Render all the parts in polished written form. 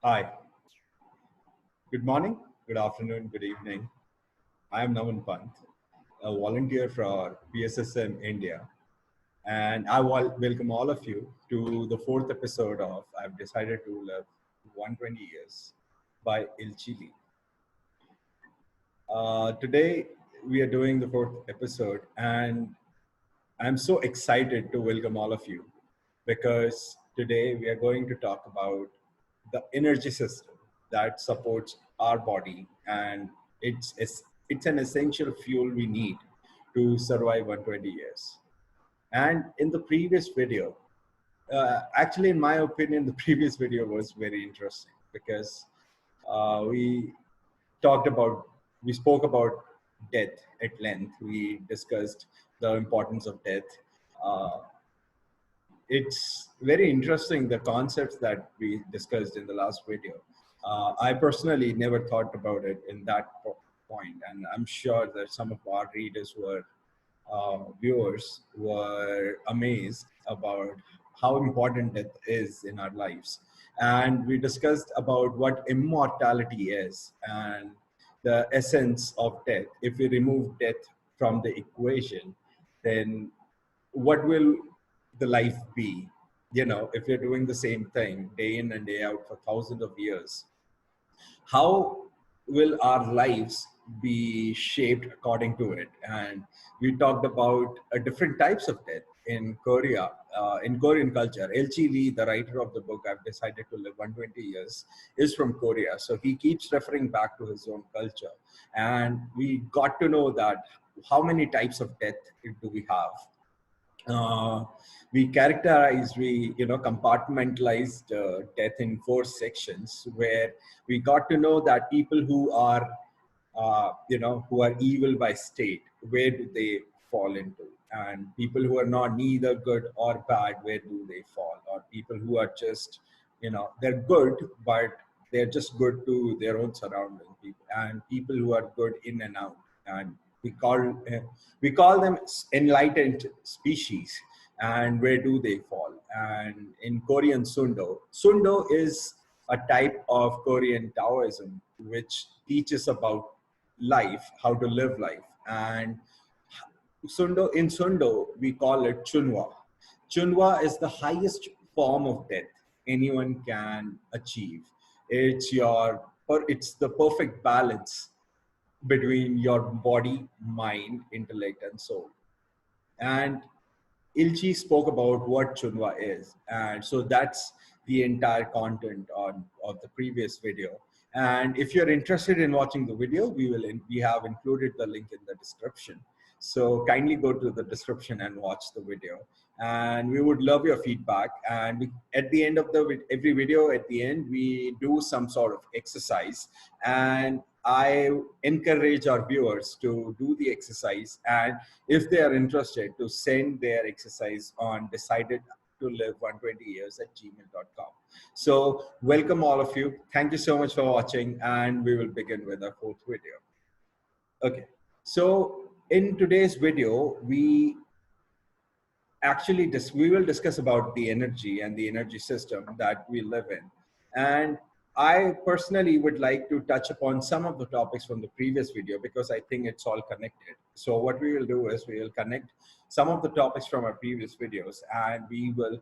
Hi, good morning, good afternoon, good evening. I am Naman Pant, a volunteer for PSSM India, and welcome all of you to the fourth episode of I've Decided to Live 120 Years by Ilchi. Today, we are doing the fourth episode, and I'm so excited to welcome all of you because today we are going to talk about the energy system that supports our body, and it's an essential fuel we need to survive 120 years. And in the previous video, actually, in my opinion, the previous video was very interesting because we talked about, we spoke about death at length. We discussed the importance of death. Uh, it's very interesting the concepts that we discussed in the last video. I personally never thought about it in that point, and I'm sure that some of our readers were viewers were amazed about how important death is in our lives. And we discussed about what immortality is and the essence of death. If we remove death from the equation, then what will the life be? You know, if you're doing the same thing day in and day out for thousands of years, how will our lives be shaped according to it? And we talked about different types of death in Korea, in Korean culture. Ilchi Lee, the writer of the book I've Decided to Live 120 Years, is from Korea. So he keeps referring back to his own culture. And we got to know that how many types of death do we have. uh, we compartmentalized death in four sections, where we got to know that people who are who are evil by state, where do they fall into? And people who are not neither good or bad, where do they fall? Or people who are just, they're good, but they're just good to their own surrounding people, and people who are good in and out, and we call uh, we call them enlightened species. And where do they fall? And in Korean, sundo is a type of Korean Taoism which teaches about life, how to live life. And Sundo, we call it Chunwa. Chunwa is the highest form of death anyone can achieve. It's the perfect balance between your body, mind, intellect, and soul. And Ilchi spoke about what Chunwa is. And so that's the entire content of the previous video. And if you're interested in watching the video, we have included the link in the description. So kindly go to the description and watch the video. And we would love your feedback. And at the end of every video, at the end, we do some sort of exercise. And I encourage our viewers to do the exercise, and if they are interested, to send their exercise on decided to live 120 years at gmail.com. So welcome all of you. Thank you so much for watching, and we will begin with our fourth video. Okay, so in today's video, we will discuss about the energy and the energy system that we live in. And I personally would like to touch upon some of the topics from the previous video because I think it's all connected. So what we will do is we will connect some of the topics from our previous videos, and we will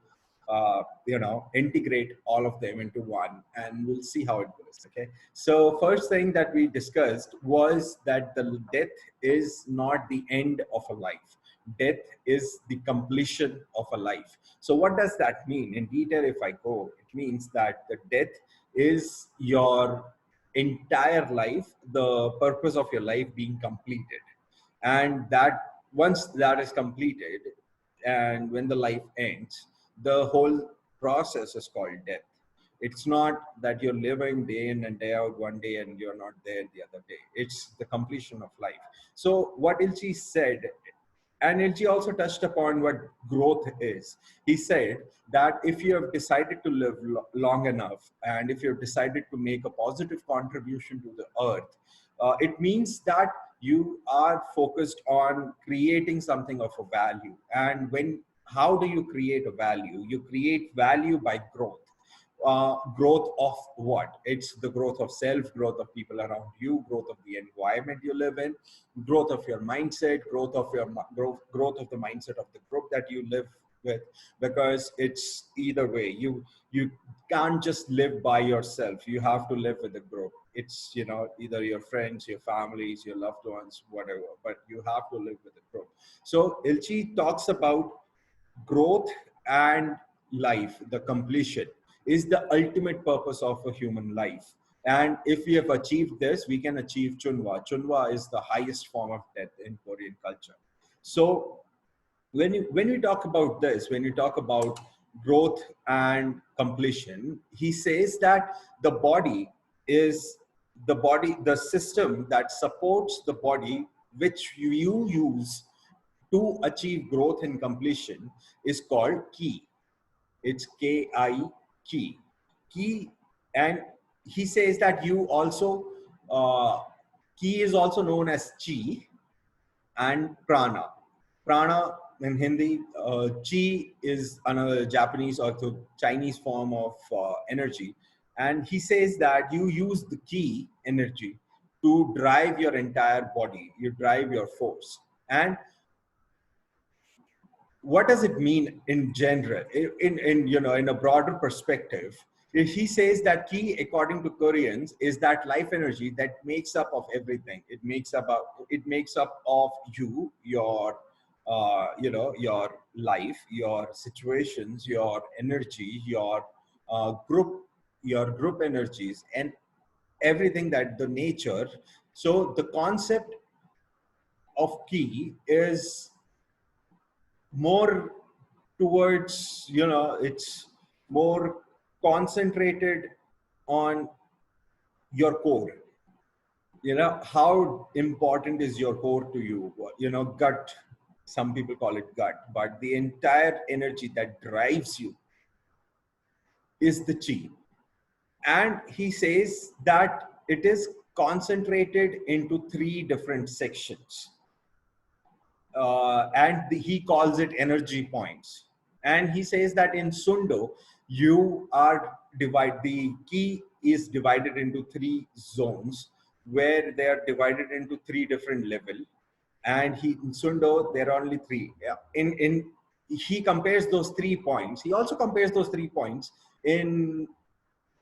integrate all of them into one, and we'll see how it goes. Okay, so first thing that we discussed was that the death is not the end of a life. Death is the completion of a life. So what does that mean in detail? If I go, it means that the death is your entire life, the purpose of your life being completed. And that once that is completed, and when the life ends, the whole process is called death. It's not that you're living day in and day out one day and you're not there the other day. It's the completion of life. So what Ilchi said, and Ilchi also touched upon what growth is. He said that if you have decided to live long enough, and if you've decided to make a positive contribution to the earth, it means that you are focused on creating something of a value. And how do you create a value? You create value by growth. growth of what? It's the growth of self, growth of people around you, growth of the environment you live in, growth of your mindset, growth of the mindset of the group that you live with. Because it's either way, you can't just live by yourself. You have to live with a group. It's, you know, either your friends, your families, your loved ones, whatever, but you have to live with a group. So Ilchi talks about growth and life, the completion, is the ultimate purpose of a human life. And if we have achieved this, we can achieve Chunwa. Chunwa is the highest form of death in Korean culture. So when we talk about this, when we talk about growth and completion, he says that the body is the system that supports the body, which you use to achieve growth and completion, is called ki. It's Ki, ki. Ki, and he says that you also, ki is also known as chi and prana. Prana in Hindi, chi is another Japanese or the Chinese form of energy. And he says that you use the ki energy to drive your entire body, you drive your force. And what does it mean in general, in you know, in a broader perspective? He says that ki, according to Koreans, is that life energy that makes up of everything. It makes up of you, your you know, your life, your situations, your energy, your group energies, and everything that the nature. So the concept of ki is more towards, you know, it's more concentrated on your core. You know, how important is your core to you? You know, gut, some people call it gut, but the entire energy that drives you is the chi. And he says that it is concentrated into three different sections, and he calls it energy points. And he says that in Sundo, you are the key is divided into three zones, where they are divided into three different level. And in Sundo, there are only three. Yeah. He compares those 3 points. He also compares those 3 points in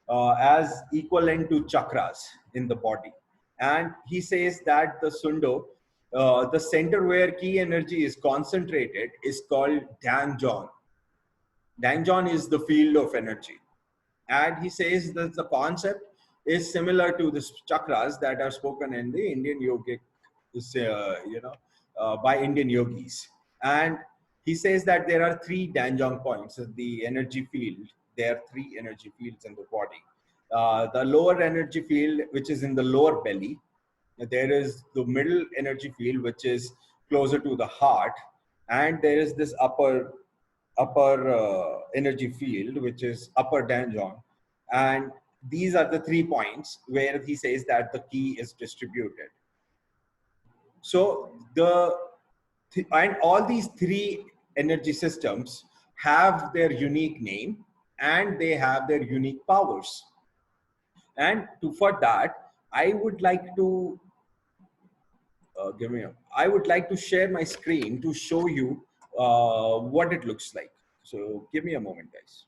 as equivalent to chakras in the body. And he says that the Sundo, the center where key energy is concentrated, is called Danjon. Danjon is the field of energy. And he says that the concept is similar to the chakras that are spoken in the Indian yogic, you know, by Indian yogis. And he says that there are three Danjong points, the energy field. There are three energy fields in the body. The lower energy field, which is in the lower belly. There is the middle energy field, which is closer to the heart. And there is this upper energy field, which is upper Danjon. And these are the 3 points where he says that the key is distributed. So and all these three energy systems have their unique name, and they have their unique powers. And for that, I would like to I would like to share my screen to show you what it looks like. So give me a moment, guys.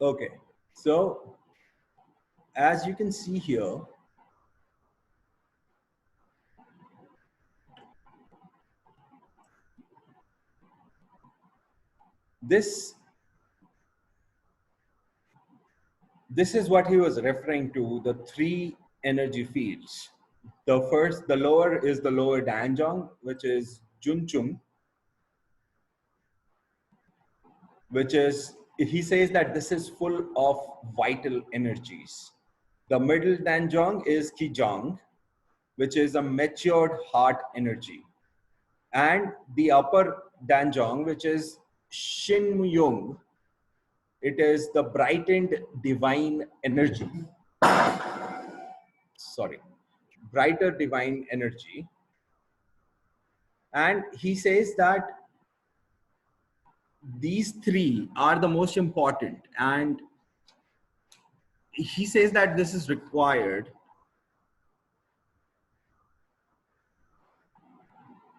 Okay, so as you can see here, this this is what he was referring to, the three energy fields. The lower is the lower Danjong, which is Junchung, which is, he says that this is full of vital energies. The middle Danjong is Kijong, which is a matured heart energy, and the upper Danjong, which is Shin Yung. It is the brightened divine energy. Sorry, brighter divine energy. And he says that these three are the most important. And he says that this is required.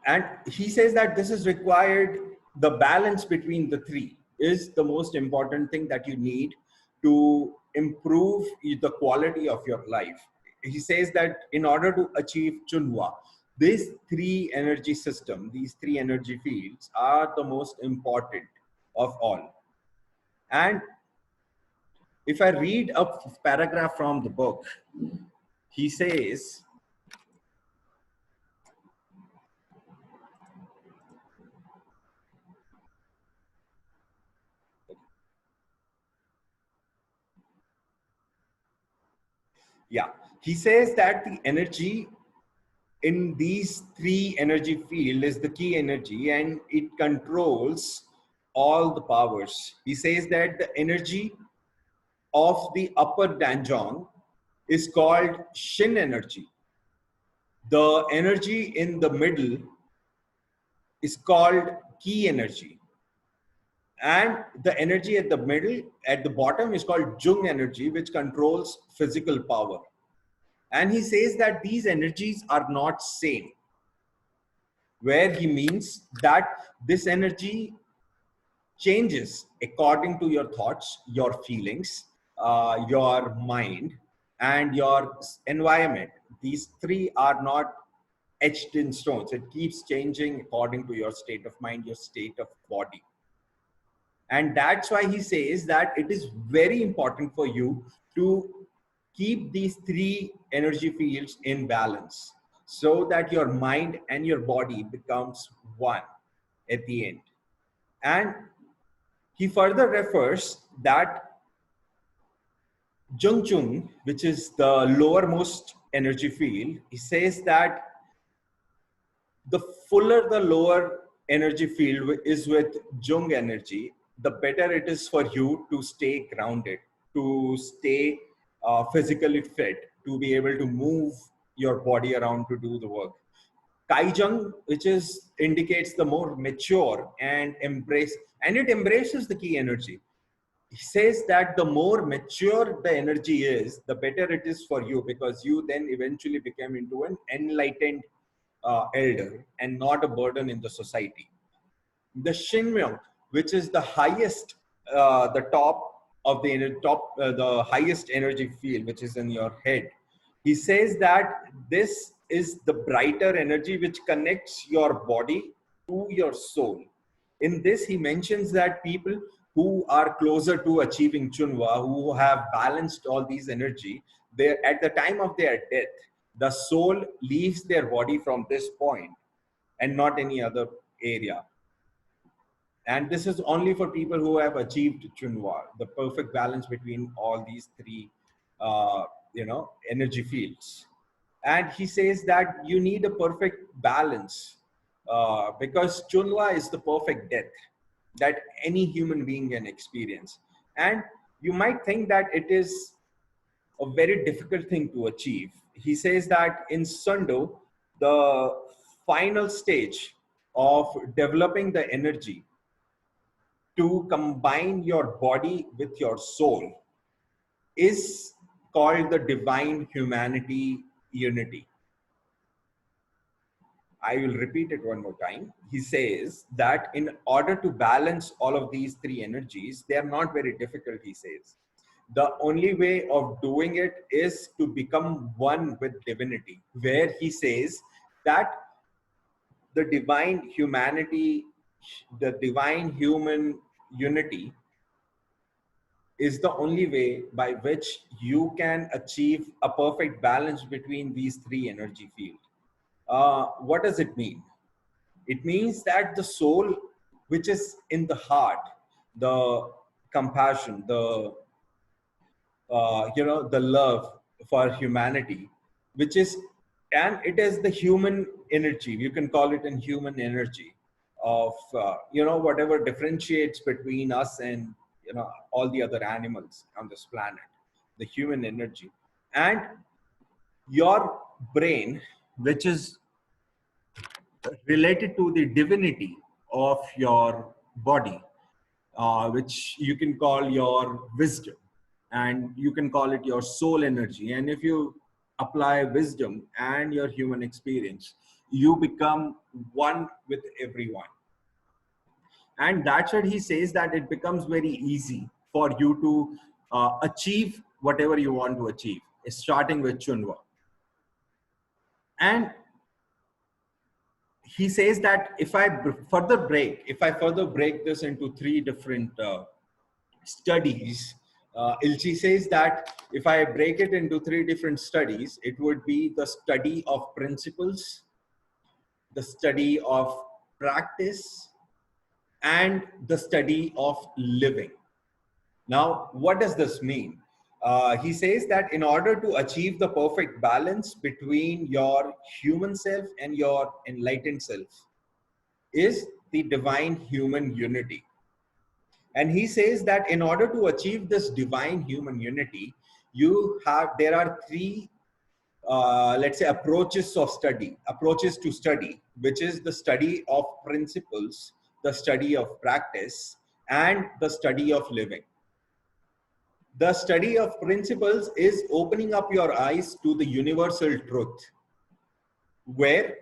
And he says that this is required. The balance between the three is the most important thing that you need to improve the quality of your life. He says that in order to achieve Chunwa, these three energy system, these three energy fields are the most important of all. And if I read a paragraph from the book, he says, yeah, he says that the energy in these three energy field is the key energy, and it controls all the powers. He says that the energy of the upper Danjong is called Shin energy. The energy in the middle is called Ki energy. And the energy at the middle, at the bottom, is called Jung energy, which controls physical power. And he says that these energies are not same, where he means that this energy changes according to your thoughts, your feelings, your mind, and your environment. These three are not etched in stones. It keeps changing according to your state of mind, your state of body. And that's why he says that it is very important for you to keep these three energy fields in balance so that your mind and your body becomes one at the end. And he further refers that Jung, which is the lowermost energy field, he says that the fuller the lower energy field is with Jung energy, the better it is for you to stay grounded, to stay physically fit, to be able to move your body around to do the work. Kaijung, which is indicates the more mature and embrace, and it embraces the key energy. He says that the more mature the energy is, the better it is for you, because you then eventually become into an enlightened elder and not a burden in the society. The Shinmyong, which is the highest, the top of the top, the highest energy field, which is in your head. He says that this is the brighter energy which connects your body to your soul. In this, he mentions that people who are closer to achieving Chunwa, who have balanced all these energy, they at the time of their death, the soul leaves their body from this point and not any other area. And this is only for people who have achieved Chunwa, the perfect balance between all these three, energy fields. And he says that you need a perfect balance because Chunwa is the perfect death that any human being can experience. And you might think that it is a very difficult thing to achieve. He says that in Sundo, the final stage of developing the energy to combine your body with your soul is called the divine humanity unity. I will repeat it one more time. He says that in order to balance all of these three energies, they are not very difficult, he says. The only way of doing it is to become one with divinity, where he says that the divine humanity, the divine human unity is the only way by which you can achieve a perfect balance between these three energy fields. What does it mean? It means that the soul, which is in the heart, the compassion, the love for humanity, which is and it is the human energy, you can call it in human energy of whatever differentiates between us and all the other animals on this planet, the human energy. And your brain, which is related to the divinity of your body, which you can call your wisdom, and you can call it your soul energy. And if you apply wisdom and your human experience, you become one with everyone. And that's what he says, that it becomes very easy for you to achieve whatever you want to achieve, starting with Chunwa. And he says that if I further break this into three different studies, Ilchi says that if I break it into three different studies, it would be the study of principles, the study of practice, and the study of living. Now, what does this mean? He says that in order to achieve the perfect balance between your human self and your enlightened self is the divine human unity. And he says that in order to achieve this divine human unity, there are three, let's say, approaches to study, which is the study of principles, the study of practice, and the study of living. The study of principles is opening up your eyes to the universal truth, where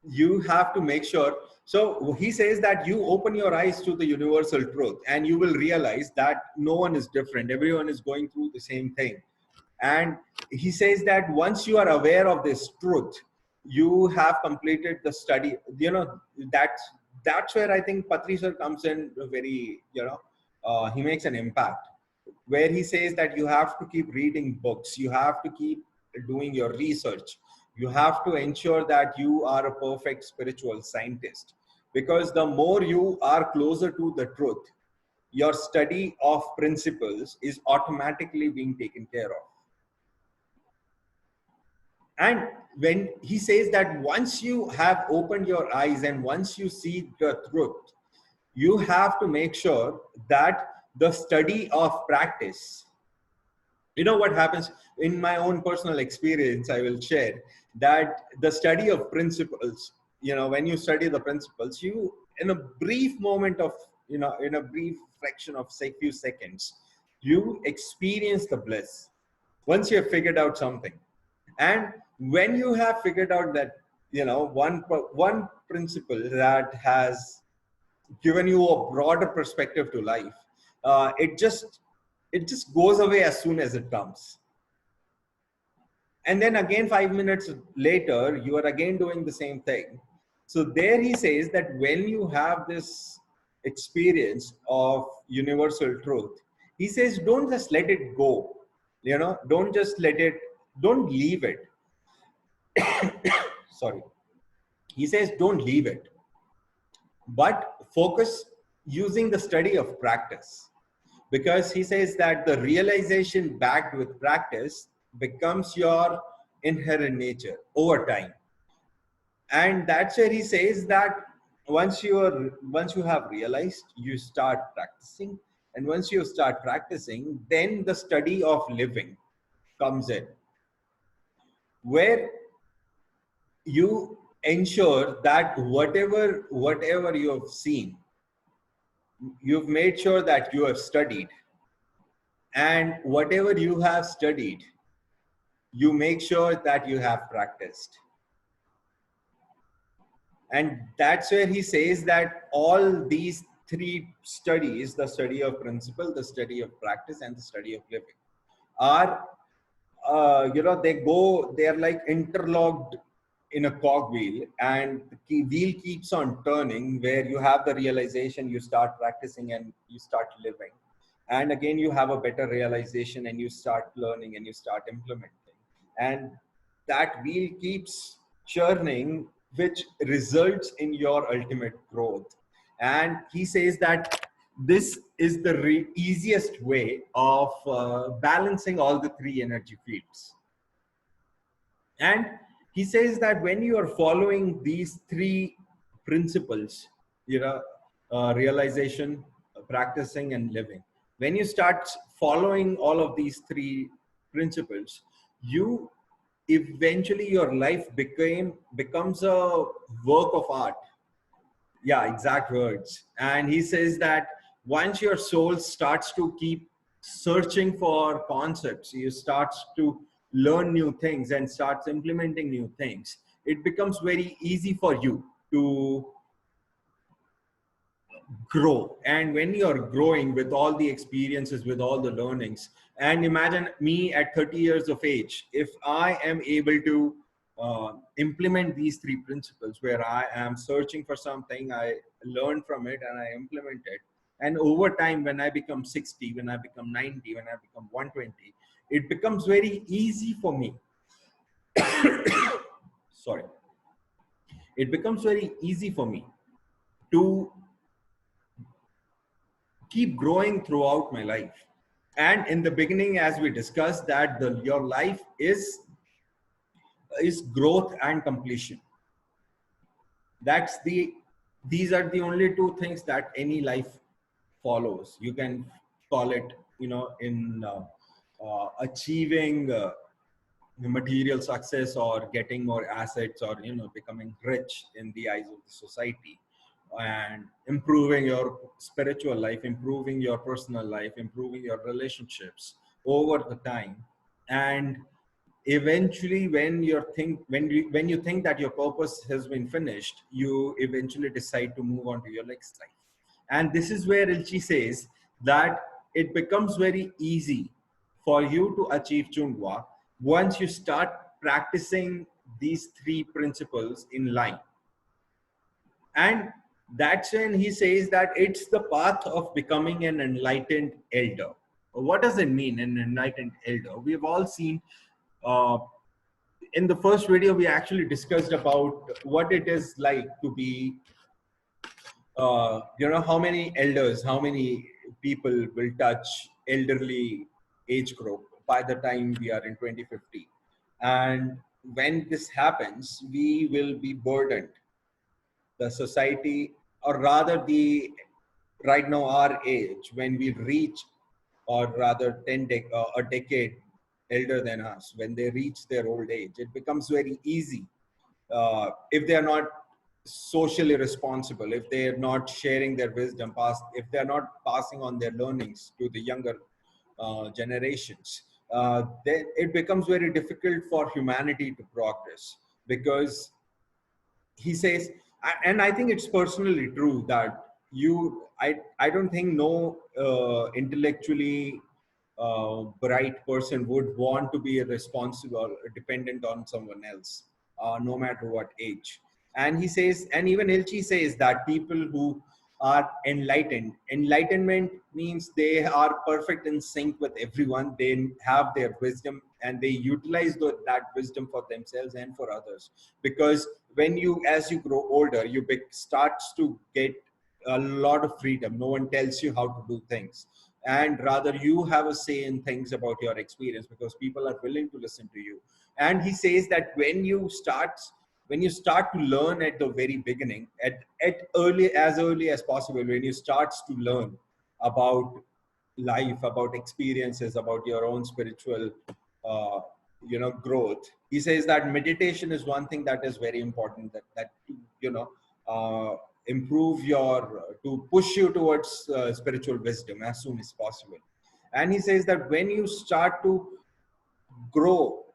you have to make sure. So he says that you open your eyes to the universal truth and you will realize that no one is different. Everyone is going through the same thing. And he says that once you are aware of this truth, you have completed the study. That's where I think Patri sir comes in very, he makes an impact, where he says that you have to keep reading books, you have to keep doing your research, you have to ensure that you are a perfect spiritual scientist, because the more you are closer to the truth, your study of principles is automatically being taken care of. And when he says that once you have opened your eyes and once you see the truth, you have to make sure that the study of practice, what happens in my own personal experience, I will share that the study of principles, when you study the principles, you, in a brief moment of, in a brief fraction of, say, few seconds, you experience the bliss once you have figured out something. And when you have figured out that, one principle that has given you a broader perspective to life, it just goes away as soon as it comes. And then again, 5 minutes later, you are again doing the same thing. So there he says that when you have this experience of universal truth, he says, don't just let it go. Don't leave it. Sorry. He says, don't leave it, but focus using the study of practice. Because he says that the realization backed with practice becomes your inherent nature over time. And that's where he says that once you have realized, you start practicing. And once you start practicing, then the study of living comes in, where you ensure that whatever you have seen, you've made sure that you have studied, and whatever you have studied, you make sure that you have practiced. And that's where he says that all these three studies, the study of principle, the study of practice, and the study of living, are they're like interlocked in a cogwheel, and the wheel keeps on turning, where you have the realization, you start practicing, and you start living, and again you have a better realization, and you start learning, and you start implementing, and that wheel keeps churning, which results in your ultimate growth. And he says that this is the easiest way of balancing all the three energy fields. And he says that when you are following these three principles, you know, realization, practicing, and living, when you start following all of these three principles, you eventually your life becomes a work of art. Yeah, exact words. And he says that once your soul starts to keep searching for concepts, you start to learn new things and starts implementing new things, it becomes very easy for you to grow. And when you're growing with all the experiences, with all the learnings, and imagine me at 30 years of age, if I am able to implement these three principles, where I am searching for something, I learn from it and I implement it, and over time, when I become 60, when I become 90, when I become 120, it becomes very easy for me. Sorry. It becomes very easy for me to keep growing throughout my life. And in the beginning, as we discussed, that your life is growth and completion. That's the These are the only two things that any life follows. You can call it, in achieving material success, or getting more assets, or becoming rich in the eyes of the society, and improving your spiritual life, improving your personal life, improving your relationships over the time. And eventually, when you think that your purpose has been finished, you eventually decide to move on to your next life. And this is where Ilchi says that it becomes very easy for you to achieve Chungwa once you start practicing these three principles in line. And that's when he says that it's the path of becoming an enlightened elder. What does it mean, an enlightened elder? We've all seen, uh, in the first video, we actually discussed about what it is like to be, how many elders, how many people will touch elderly age group by the time we are in 2050. And when this happens, we will be burdened. The society, or rather right now our age, when we reach, or rather a decade elder than us, when they reach their old age, it becomes very easy, if they are not socially responsible, if they are not sharing their wisdom past, if they are not passing on their learnings to the younger generations, then it becomes very difficult for humanity to progress. Because he says, and I think it's personally true, that I don't think no intellectually bright person would want to be a responsible dependent on someone else, no matter what age. And he says, and even Ilchi says, that people who are enlightenment means they are perfect in sync with everyone. They have their wisdom and they utilize that wisdom for themselves and for others. Because as you grow older, you starts to get a lot of freedom. No one tells you how to do things, and rather you have a say in things about your experience, because people are willing to listen to you. And he says that when you start to learn at the very beginning, as early as possible, when you start to learn about life, about experiences, about your own spiritual uh, growth, he says that meditation is one thing that is very important, that you know uh, improve your to push you towards spiritual wisdom as soon as possible. And he says that when you start to grow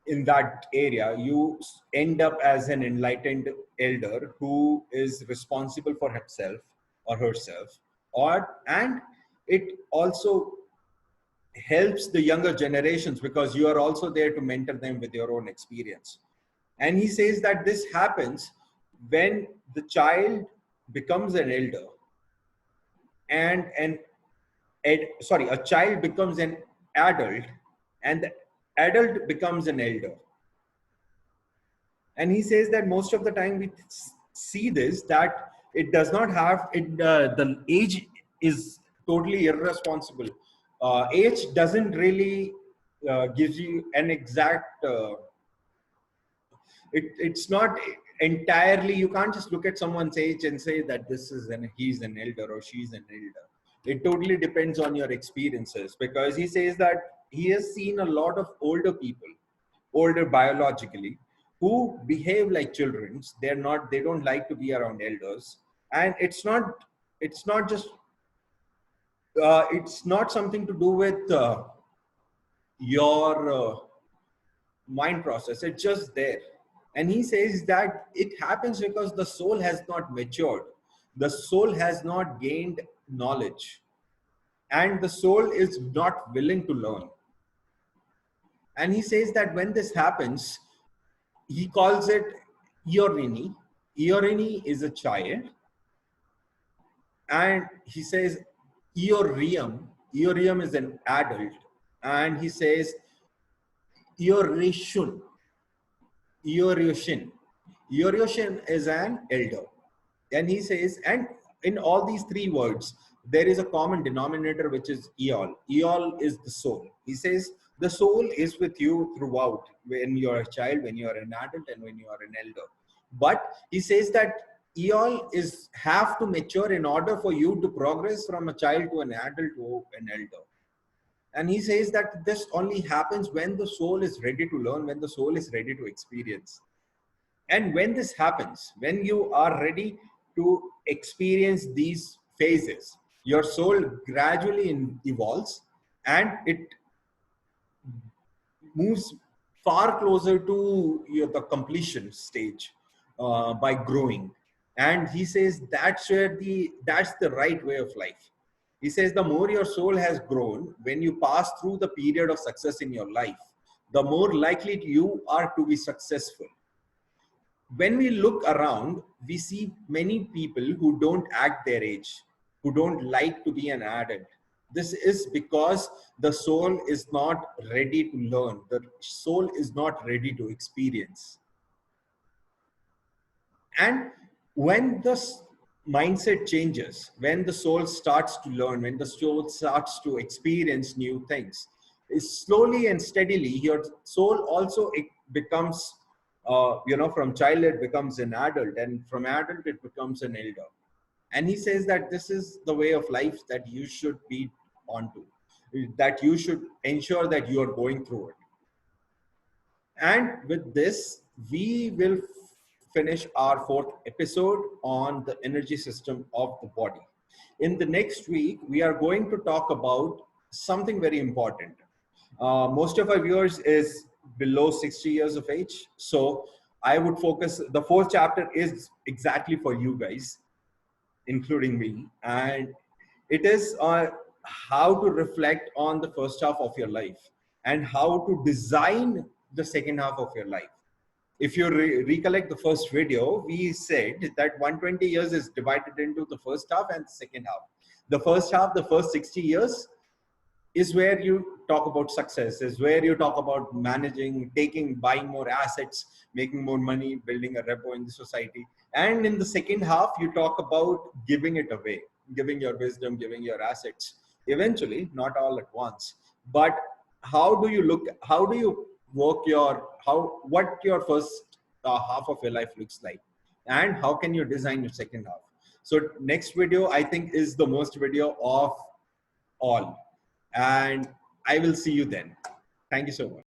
in that area, you end up as an enlightened elder who is responsible for himself or herself. And it also helps the younger generations, because you are also there to mentor them with your own experience. And he says that this happens when the child becomes an elder, and a child becomes an adult, and the adult becomes an elder. And he says that most of the time we see this, that it does not have it. The age is totally irresponsible. Age doesn't really gives you an exact It's not entirely, you can't just look at someone's age and say that he's an elder or she's an elder. It totally depends on your experiences, because he says that he has seen a lot of older people, older biologically, who behave like children. They don't like to be around elders. And it's not something to do with your mind process. It's just there. And he says that it happens because the soul has not matured, the soul has not gained knowledge, and the soul is not willing to learn. And he says that when this happens, he calls it Iorini. Iorini is a child. And he says Iorium is an adult. And he says Iorishun. Iorioshin. Iorioshin is an elder. And he says, and in all these three words, there is a common denominator, which is Eol. Eol is the soul. He says, the soul is with you throughout, when you're a child, when you're an adult, and when you are an elder. But he says that Eol have to mature in order for you to progress from a child to an adult to an elder. And he says that this only happens when the soul is ready to learn, when the soul is ready to experience. And when this happens, when you are ready to experience these phases, your soul gradually evolves, and it moves far closer to the completion stage by growing. And he says that's the right way of life. He says the more your soul has grown, when you pass through the period of success in your life, the more likely you are to be successful. When we look around, we see many people who don't act their age, who don't like to be an adult. This is because the soul is not ready to learn. The soul is not ready to experience. And when the mindset changes, when the soul starts to learn, when the soul starts to experience new things, slowly and steadily, your soul also becomes, from child it becomes an adult, and from adult it becomes an elder. And he says that this is the way of life that you should be onto, that you should ensure that you are going through it. And with this, we will finish our fourth episode on the energy system of the body. In the next week, we are going to talk about something very important. Most of our viewers is below 60 years of age. So I would focus, the fourth chapter is exactly for you guys, including me. And it is how to reflect on the first half of your life and how to design the second half of your life. If you recollect the first video, we said that 120 years is divided into the first half and the second half. The first half, the first 60 years, is where you talk about success, is where you talk about managing, buying more assets, making more money, building a repo in the society. And in the second half, you talk about giving it away, giving your wisdom, giving your assets, eventually, not all at once. But how do you work what your first half of your life looks like, and how can you design your second half? So next video, I think, is the most video of all. And I will see you then. Thank you so much.